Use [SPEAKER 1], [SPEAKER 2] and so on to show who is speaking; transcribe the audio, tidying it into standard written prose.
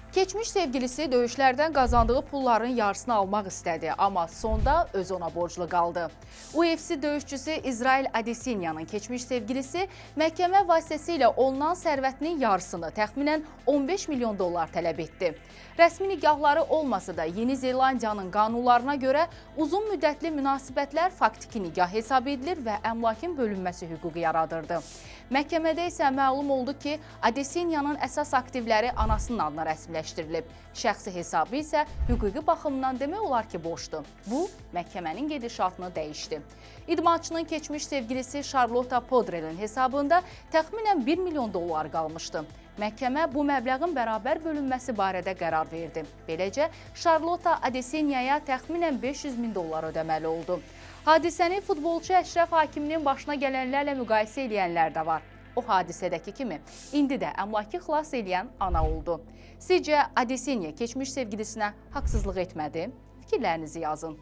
[SPEAKER 1] Keçmiş sevgilisi döyüşlərdən qazandığı pulların yarısını almaq istədi, amma sonda özü ona borclu qaldı. UFC döyüşçüsü İsrail Adesanyanın keçmiş sevgilisi məhkəmə vasitəsilə ondan sərvətinin yarısını, təxminən 15 milyon dollar tələb etdi. Rəsmi nikahları olmasa da Yeni Zelandiyanın qanunlarına görə uzun müddətli münasibətlər faktiki nikah hesab edilir və əmlakın bölünməsi hüququ yaradırdı. Məhkəmədə isə məlum oldu ki, Adesanyanın əsas aktivləri anasının adına rəsmiləşdirilib. Şəxsi hesabı isə hüquqi baxımdan demək olar ki, boşdur. Bu, məhkəmənin gedişatını dəyişdi. İdmançının keçmiş sevgilisi Charlotte Podrel'in hesabında təxminən 1 milyon dollar qalmışdı. Məhkəmə bu məbləğin bərabər bölünməsi barədə qərar verdi. Beləcə, Charlotte Adesanyaya təxminən 500 min dollar ödəməli oldu. Hadisəni futbolçu Əşrəf Hakiminin başına gələnlərlə müqayisə edənlər də var. O hadisədəki kimi indi də əmlakı xilas edən ana oldu. Sizcə Adesanya keçmiş sevgilisinə haqsızlıq etmədi? Fikirlərinizi yazın.